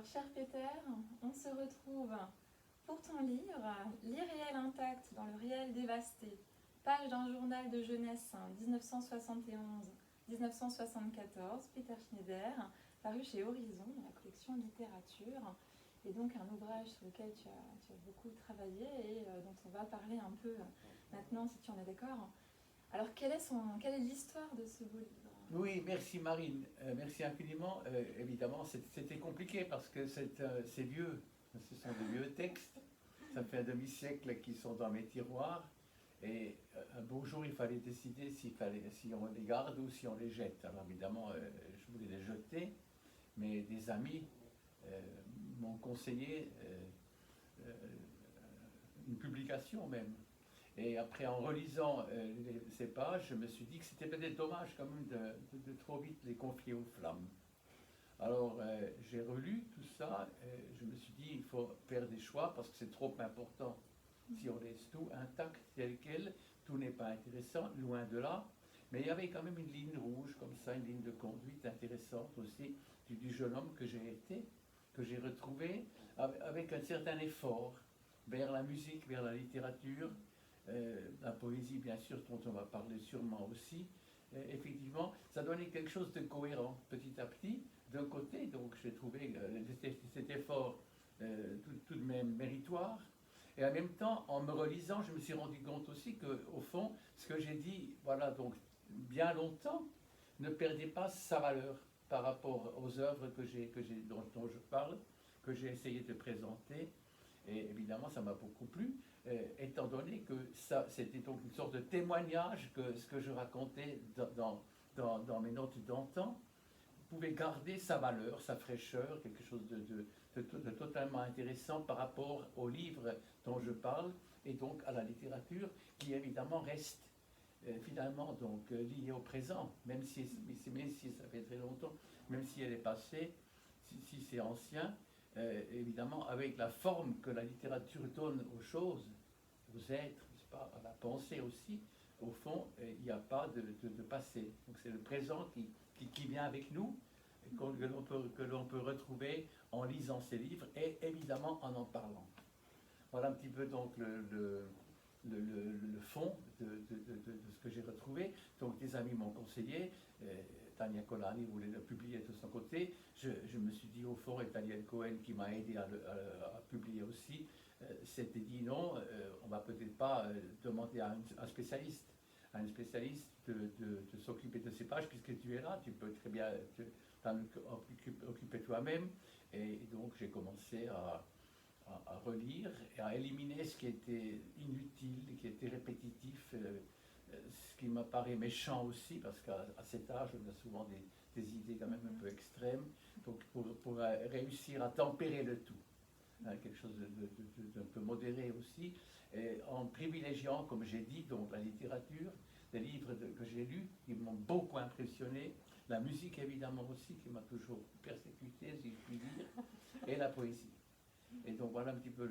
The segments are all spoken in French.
Alors, cher Peter, on se retrouve pour ton livre, L'irréel intact dans le réel dévasté, page d'un journal de jeunesse 1971-1974, Peter Schneider, paru chez Horizon, dans la collection littérature, et donc un ouvrage sur lequel tu as beaucoup travaillé et dont on va parler un peu maintenant, si tu en es d'accord. Alors, quelle est l'histoire de ce beau livre? Oui, merci Marine, merci infiniment. Évidemment, c'était compliqué parce que c'est vieux, ce sont de vieux textes, ça fait un demi-siècle qu'ils sont dans mes tiroirs, et un beau jour il fallait décider si on les garde ou si on les jette. Alors évidemment, je voulais les jeter, mais des amis m'ont conseillé une publication même. Et après, en relisant ces pages, je me suis dit que c'était peut-être dommage quand même de trop vite les confier aux flammes. Alors, j'ai relu tout ça, et je me suis dit, il faut faire des choix parce que c'est trop important. Si on laisse tout intact, tel quel, tout n'est pas intéressant, loin de là. Mais il y avait quand même une ligne rouge, comme ça, une ligne de conduite intéressante aussi, du jeune homme que j'ai été, que j'ai retrouvé, avec un certain effort vers la musique, vers la littérature, la poésie, bien sûr, dont on va parler sûrement aussi. Effectivement, ça donnait quelque chose de cohérent petit à petit. D'un côté, donc j'ai trouvé cet effort tout de même méritoire. Et en même temps, en me relisant, je me suis rendu compte aussi que, au fond, ce que j'ai dit, voilà, donc bien longtemps, ne perdait pas sa valeur par rapport aux œuvres dont je parle, que j'ai essayé de présenter. Et évidemment, ça m'a beaucoup plu, étant donné que ça, c'était donc une sorte de témoignage que ce que je racontais dans mes notes d'antan pouvait garder sa valeur, sa fraîcheur, quelque chose de totalement intéressant par rapport au livre dont je parle, et donc à la littérature, qui évidemment reste finalement donc liée au présent, même si ça fait très longtemps, même si elle est passée, si c'est ancien. Évidemment, avec la forme que la littérature donne aux choses, aux êtres, pas, à la pensée aussi, au fond, il n'y a pas de passé. Donc c'est le présent qui vient avec nous, que l'on peut retrouver en lisant ces livres et évidemment en parlant. Voilà un petit peu donc le fond de ce que j'ai retrouvé. Donc des amis m'ont conseillé, Tania Colani voulait le publier de son côté, je me suis dit au fond, et Daniel Cohen qui m'a aidé à publier aussi, s'était dit non, on va peut-être pas demander à un spécialiste de s'occuper de ces pages, puisque tu es là, tu peux très bien t'en occuper toi-même. Et donc j'ai commencé à relire et à éliminer ce qui était inutile, qui était répétitif, ce qui m'apparaît méchant aussi, parce qu'à cet âge, on a souvent des idées quand même un peu extrêmes, donc pour réussir à tempérer le tout, hein, quelque chose d'un peu modéré aussi, et en privilégiant, comme j'ai dit, donc la littérature, des livres que j'ai lus, qui m'ont beaucoup impressionné, la musique évidemment aussi, qui m'a toujours persécuté, si je puis dire, et la poésie. Et donc voilà un petit peu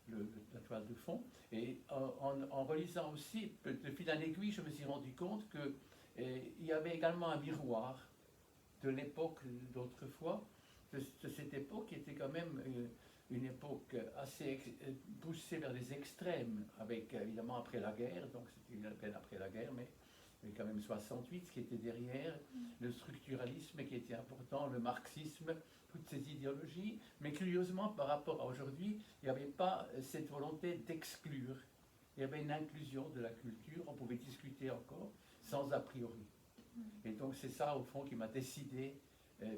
la toile de fond. Et en relisant aussi, de fil en aiguille, je me suis rendu compte qu'il y avait également un miroir de l'époque d'autrefois, de cette époque qui était quand même une époque assez poussée vers les extrêmes, avec évidemment après la guerre, donc c'était une peine après la guerre, mais quand même 68 qui était derrière, le structuralisme qui était important, le marxisme, toutes ces idéologies, mais curieusement par rapport à aujourd'hui, il n'y avait pas cette volonté d'exclure, il y avait une inclusion de la culture, on pouvait discuter encore sans a priori. Et donc c'est ça au fond qui m'a décidé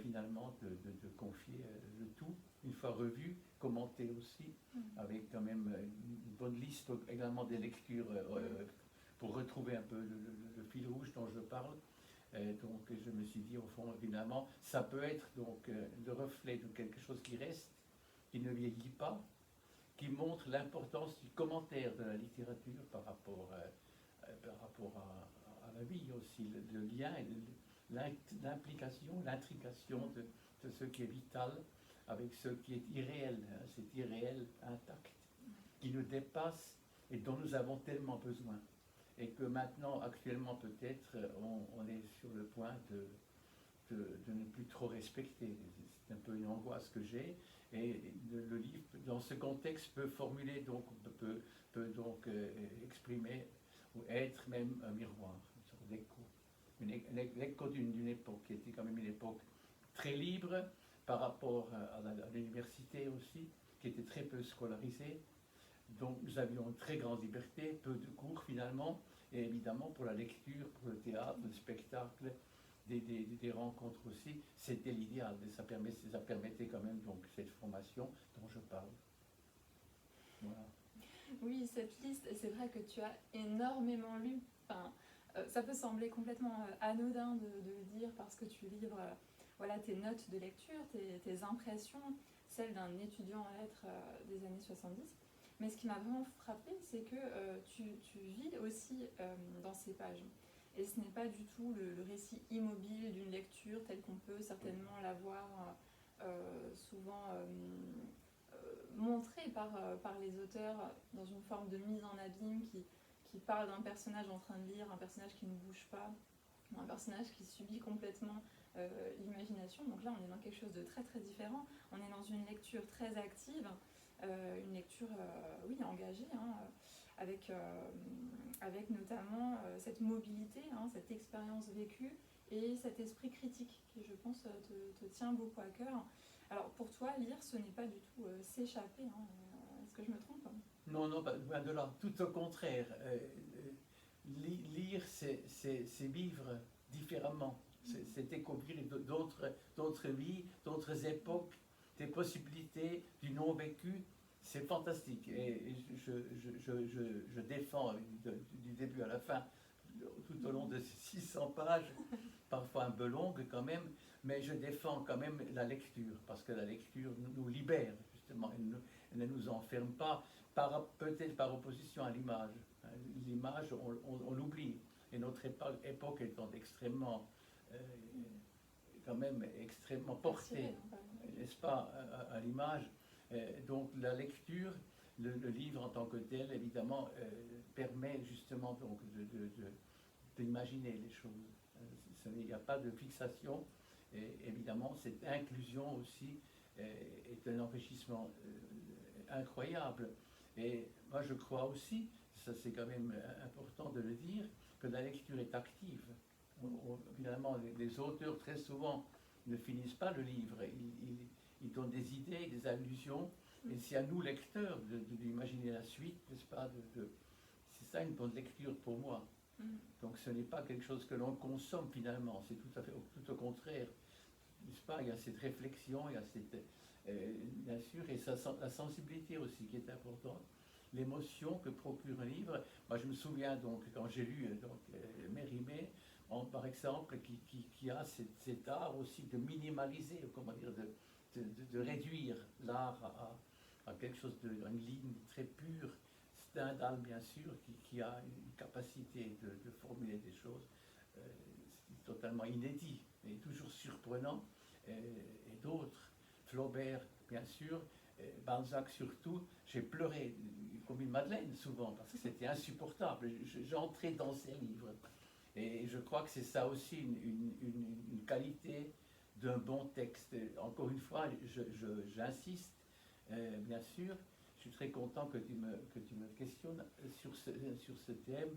finalement de confier le tout, une fois revu, commenté aussi, avec quand même une bonne liste également des lectures pour retrouver un peu le fil rouge dont je parle. Donc je me suis dit au fond, évidemment, ça peut être donc le reflet de quelque chose qui reste, qui ne vieillit pas, qui montre l'importance du commentaire de la littérature par rapport à la vie aussi, le lien, l'implication, l'intrication de ce qui est vital avec ce qui est irréel, hein, cet irréel intact, qui nous dépasse et dont nous avons tellement besoin. Et que maintenant, actuellement peut-être, on est sur le point de ne plus trop respecter. C'est un peu une angoisse que j'ai. Et le livre, dans ce contexte, peut formuler, donc, peut donc exprimer ou être même un miroir, une sorte d'écho. L'écho d'une époque qui était quand même une époque très libre par rapport à l'université aussi, qui était très peu scolarisée. Donc nous avions une très grande liberté, peu de cours finalement, et évidemment pour la lecture, pour le théâtre, le spectacle, des rencontres aussi, c'était l'idéal. Ça permettait quand même donc cette formation dont je parle. Voilà. Oui, cette liste, et c'est vrai que tu as énormément lu. Enfin, ça peut sembler complètement anodin de le dire parce que tu livres voilà, tes notes de lecture, tes impressions, celles d'un étudiant en lettres des années 70. Mais ce qui m'a vraiment frappée, c'est que tu vis aussi dans ces pages. Et ce n'est pas du tout le récit immobile d'une lecture telle qu'on peut certainement l'avoir souvent montrée par les auteurs dans une forme de mise en abîme qui parle d'un personnage en train de lire, un personnage qui ne bouge pas, un personnage qui subit complètement l'imagination. Donc là, on est dans quelque chose de très très différent. On est dans une lecture très active, une lecture oui, engagée, hein, avec notamment cette mobilité, hein, cette expérience vécue et cet esprit critique qui, je pense, te tient beaucoup à cœur. Alors pour toi, lire, ce n'est pas du tout s'échapper. Hein. Est-ce que je me trompe? Non, non, loin de là. Tout au contraire. Lire, c'est vivre différemment. C'est découvrir d'autres vies, d'autres époques, des possibilités du non-vécu. C'est fantastique. Et je défends du début à la fin, tout au long de ces 600 pages, parfois un peu longue quand même, mais je défends quand même la lecture, parce que la lecture nous libère, justement. Elle ne nous enferme pas, peut-être par opposition à l'image. L'image, on l'oublie. Et notre époque étant extrêmement, quand même extrêmement portée, n'est-ce pas, à l'image. Donc la lecture, le livre en tant que tel, évidemment, permet justement donc d'imaginer les choses. Il n'y a pas de fixation. Et évidemment, cette inclusion aussi est un enrichissement incroyable. Et moi, je crois aussi, ça c'est quand même important de le dire, que la lecture est active. Finalement, les auteurs, très souvent, ne finissent pas le livre. Ils donnent des idées, des allusions, et c'est à nous, lecteurs, d'imaginer la suite, n'est-ce pas? C'est ça une bonne lecture pour moi. Donc ce n'est pas quelque chose que l'on consomme finalement, c'est tout au contraire. N'est-ce pas? Il y a cette réflexion, il y a cette, bien sûr, et la sensibilité aussi qui est importante. L'émotion que procure un livre. Moi, je me souviens donc, quand j'ai lu Mérimée, par exemple, qui a cet art aussi de minimaliser, comment dire, de réduire l'art à quelque chose une ligne très pure. Stendhal, bien sûr, qui a une capacité de formuler des choses totalement inédites et toujours surprenant. Et d'autres, Flaubert, bien sûr, Balzac surtout, j'ai pleuré comme une madeleine souvent, parce que c'était insupportable. J'entrais dans ces livres. Et je crois que c'est ça aussi une qualité d'un bon texte. Encore une fois, j'insiste, bien sûr, je suis très content que tu me questionnes sur ce thème.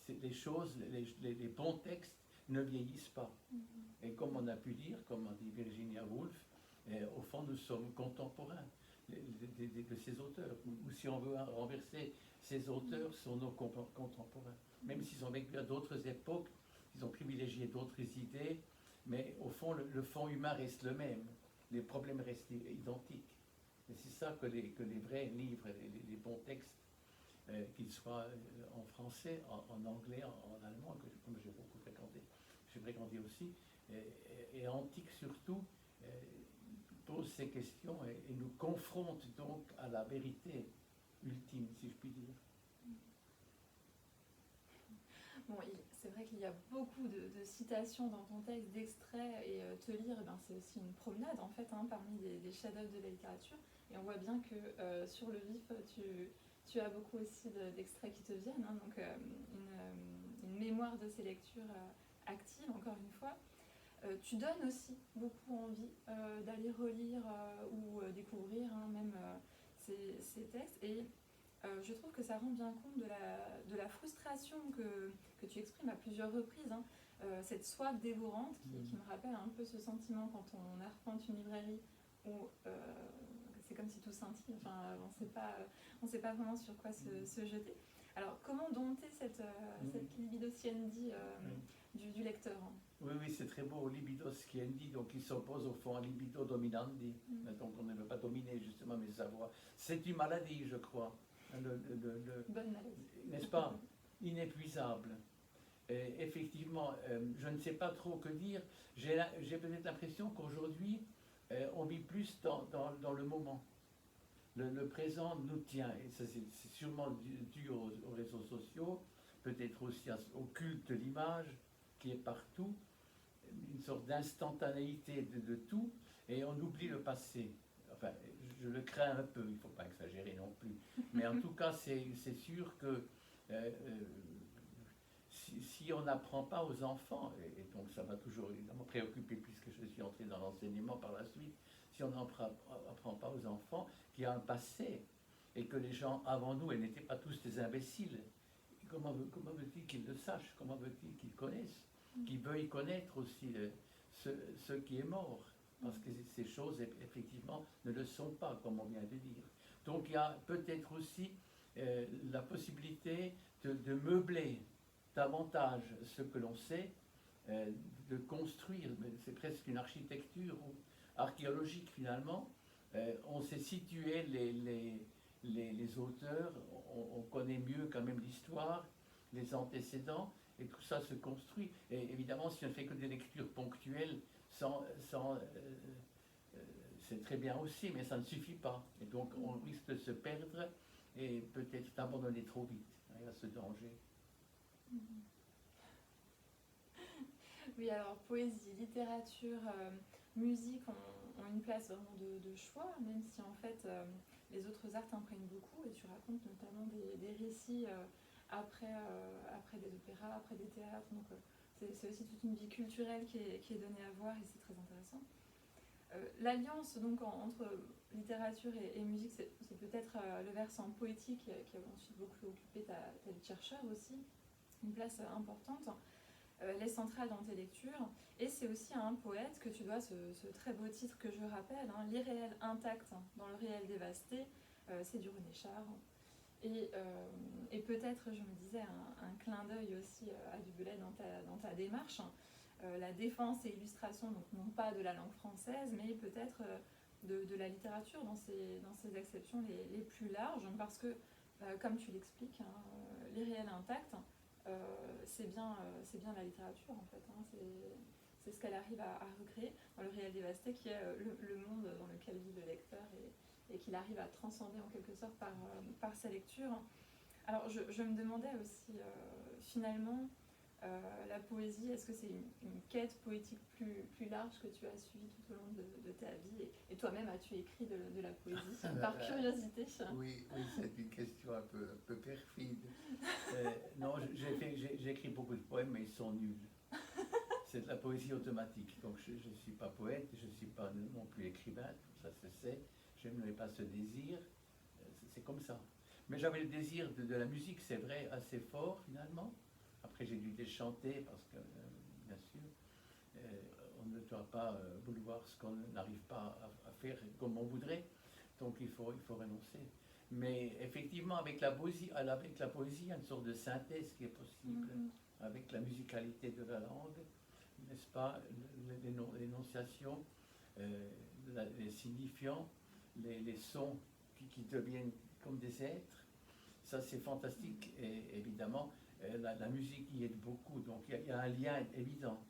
Les choses, les bons textes ne vieillissent pas. Et comme on a pu dire, comme a dit Virginia Woolf, au fond, nous sommes contemporains de ces auteurs. Ou si on veut renverser, ces auteurs sont nos contemporains. Même s'ils ont vécu à d'autres époques, ils ont privilégié d'autres idées, mais au fond, le fond humain reste le même. Les problèmes restent identiques. Et c'est ça que les vrais livres, les bons textes, qu'ils soient en français, en anglais, en allemand, comme j'ai beaucoup fréquenté, j'ai fréquenté aussi, et antique surtout, pose ces questions et nous confronte donc à la vérité ultime, si je puis dire. Bon, c'est vrai qu'il y a beaucoup de citations dans ton texte, d'extraits, et te lire, c'est aussi une promenade en fait, hein, parmi des chefs-d'œuvre de la littérature. Et on voit bien que sur le vif, tu as beaucoup aussi d'extraits qui te viennent, hein, donc une mémoire de ces lectures active, encore une fois. Tu donnes aussi beaucoup envie d'aller relire ou découvrir même ces textes. Et je trouve que ça rend bien compte de la frustration que tu exprimes à plusieurs reprises. Cette soif dévorante qui me rappelle un peu ce sentiment quand on arpente une librairie où c'est comme si tout scintille, enfin, on sait pas vraiment sur quoi se jeter. Alors, comment dompter cette libido sciendi du lecteur? Oui, oui, c'est très beau, libido sciendi, donc il s'oppose au fond à libido dominandi. Donc on ne veut pas dominer justement, mais savoir. C'est une maladie, je crois. Bonne maladie. N'est-ce pas? Inépuisable. Et effectivement, je ne sais pas trop que dire. J'ai peut-être l'impression qu'aujourd'hui, on vit plus dans le moment. Le présent nous tient, et ça c'est sûrement dû aux réseaux sociaux, peut-être aussi au culte de l'image qui est partout, une sorte d'instantanéité de tout, et on oublie le passé. Enfin, je le crains un peu, il ne faut pas exagérer non plus, mais en tout cas c'est sûr que si on n'apprend pas aux enfants, et donc ça m'a toujours évidemment préoccupé puisque je suis entré dans l'enseignement par la suite, si on n'apprend pas aux enfants qu'il y a un passé et que les gens avant nous n'étaient pas tous des imbéciles, comment veut-il qu'ils le sachent? Comment veut-il qu'ils connaissent? Qu'ils veuillent connaître aussi ce qui est mort? Parce que ces choses, effectivement, ne le sont pas, comme on vient de dire. Donc il y a peut-être aussi la possibilité de meubler davantage ce que l'on sait, de construire, c'est presque une architecture archéologique finalement. On sait situer les auteurs, on connaît mieux quand même l'histoire, les antécédents, et tout ça se construit. Et évidemment, si on ne fait que des lectures ponctuelles, c'est très bien aussi, mais ça ne suffit pas. Et donc on risque de se perdre et peut-être d'abandonner trop vite. Il y a ce danger. Oui, alors poésie, littérature, musique ont une place vraiment de choix, même si en fait les autres arts t'imprègnent beaucoup, et tu racontes notamment des récits après des opéras, après des théâtres, donc c'est aussi toute une vie culturelle qui est donnée à voir, et c'est très intéressant. L'alliance donc entre littérature et musique, c'est peut-être le versant poétique qui a ensuite beaucoup occupé ta vie de chercheur aussi, une place importante. Elle est centrale dans tes lectures, et c'est aussi à un poète que tu dois ce très beau titre que je rappelle, l'irréel intact dans le réel dévasté, c'est du René Char. Et peut-être, je me disais, un clin d'œil aussi à Du Bellay dans ta démarche, la défense et illustration, donc non pas de la langue française, mais peut-être de la littérature dans ses acceptions les plus larges, parce que, comme tu l'expliques, l'irréel intact, c'est bien la littérature en fait, c'est ce qu'elle arrive à recréer dans le réel dévasté, qui est le monde dans lequel vit le lecteur, et qu'il arrive à transcender en quelque sorte par sa lecture. Alors je me demandais aussi finalement, la poésie, est-ce que c'est une quête poétique plus large que tu as suivie tout au long de ta vie, et toi-même as-tu écrit de la poésie par curiosité? Oui, c'est une question un peu perfide. Non, j'ai écrit beaucoup de poèmes, mais ils sont nuls. C'est de la poésie automatique. Donc je ne suis pas poète, je ne suis pas non plus écrivain, ça se sait. Je n'avais pas ce désir, c'est comme ça. Mais j'avais le désir de la musique, c'est vrai, assez fort finalement. Après j'ai dû déchanter parce que, bien sûr, on ne doit pas vouloir ce qu'on n'arrive pas à faire comme on voudrait. Donc il faut renoncer. Mais effectivement, avec la poésie, il y a une sorte de synthèse qui est possible, avec la musicalité de la langue, n'est-ce pas, l'énonciation, les signifiants, les sons qui deviennent comme des êtres. Ça, c'est fantastique. Et évidemment, la musique y aide beaucoup. Donc il y a un lien évident.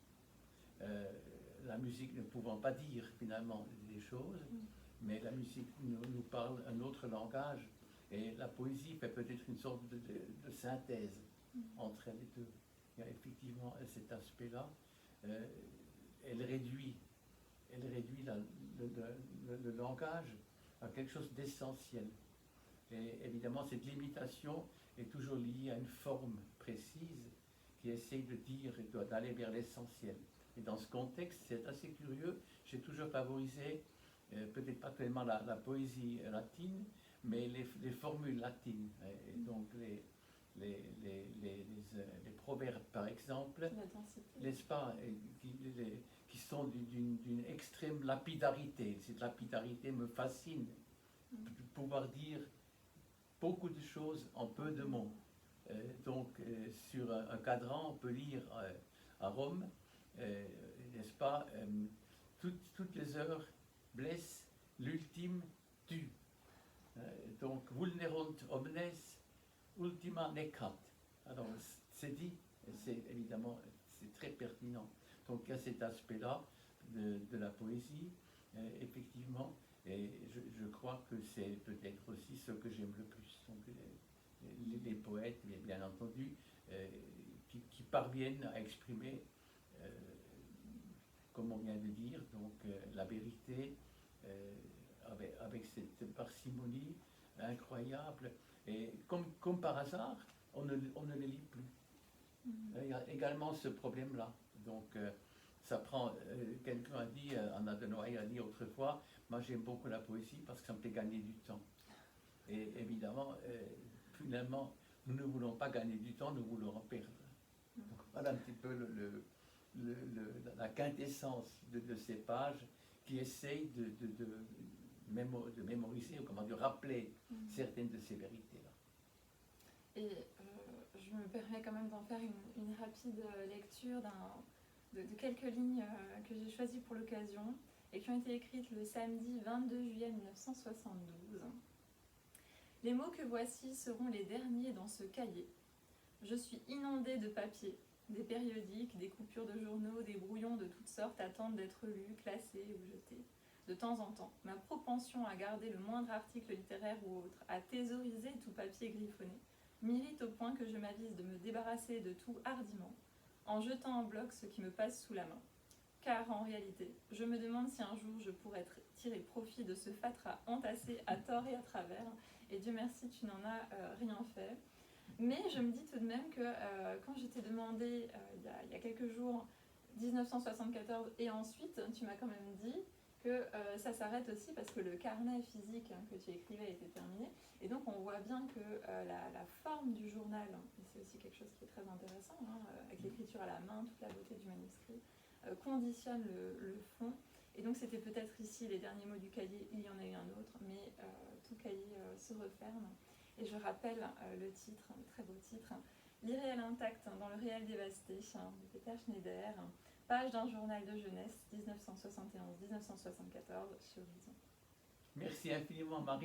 La musique ne pouvant pas dire finalement des choses, mais la musique nous parle un autre langage, et la poésie fait peut-être une sorte de synthèse entre les deux. Il y a effectivement cet aspect-là. Elle réduit le langage à quelque chose d'essentiel. Et évidemment, cette limitation est toujours liée à une forme précise qui essaye de dire et d'aller vers l'essentiel. Et dans ce contexte, c'est assez curieux. J'ai toujours favorisé, peut-être pas tellement la poésie latine, mais les formules latines. Et donc les proverbes, par exemple, La densité. n'est-ce pas, qui sont d'une extrême lapidarité. Cette lapidarité me fascine, de pouvoir dire beaucoup de choses en peu de mots. Sur un cadran, on peut lire à Rome, n'est-ce pas, toutes les heures blessent, l'ultime tue. Donc, vulnerunt omnes, ultima necat. Alors, c'est dit, c'est évidemment, c'est très pertinent. Donc, il y a cet aspect-là de la poésie, effectivement, et je crois que c'est peut-être aussi ce que j'aime le plus. Donc, les poètes, bien entendu, qui parviennent à exprimer, comme on vient de dire, donc la vérité avec cette parcimonie incroyable. Et comme par hasard, on ne les lit plus. Il y a également ce problème-là. Donc, ça prend. Quelqu'un a dit, Anna de Noailles a dit autrefois, moi j'aime beaucoup la poésie parce que ça me fait gagner du temps. Et évidemment, finalement, nous ne voulons pas gagner du temps, nous voulons en perdre. Donc, voilà un petit peu la quintessence de ces pages qui essayent de mémoriser, ou comment dire, rappeler certaines de ces vérités-là. Et je me permets quand même d'en faire une rapide lecture de quelques lignes que j'ai choisies pour l'occasion et qui ont été écrites le samedi 22 juillet 1972. Les mots que voici seront les derniers dans ce cahier. Je suis inondée de papier, des périodiques, des coupures de journaux, des brouillons de toutes sortes attendent d'être lus, classés ou jetés. De temps en temps, ma propension à garder le moindre article littéraire ou autre, à thésauriser tout papier griffonné, m'irrite au point que je m'avise de me débarrasser de tout hardiment, en jetant en bloc ce qui me passe sous la main. Car en réalité, je me demande si un jour je pourrais tirer profit de ce fatras entassé à tort et à travers, et Dieu merci, tu n'en as rien fait. Mais je me dis tout de même que quand je t'ai demandé il y a quelques jours 1974 et ensuite, tu m'as quand même dit que ça s'arrête aussi parce que le carnet physique que tu écrivais était terminé. Et donc on voit bien que la forme du journal, et c'est aussi quelque chose qui est très intéressant, avec l'écriture à la main, toute la beauté du manuscrit, conditionne le fond. Et donc c'était peut-être ici les derniers mots du cahier, il y en a eu un autre, mais tout cahier se referme. Et je rappelle le titre, le très beau titre, L'irréel intact dans le réel dévasté, de Peter Schneider, page d'un journal de jeunesse, 1971-1974, chez Horizon. Merci infiniment, Marie.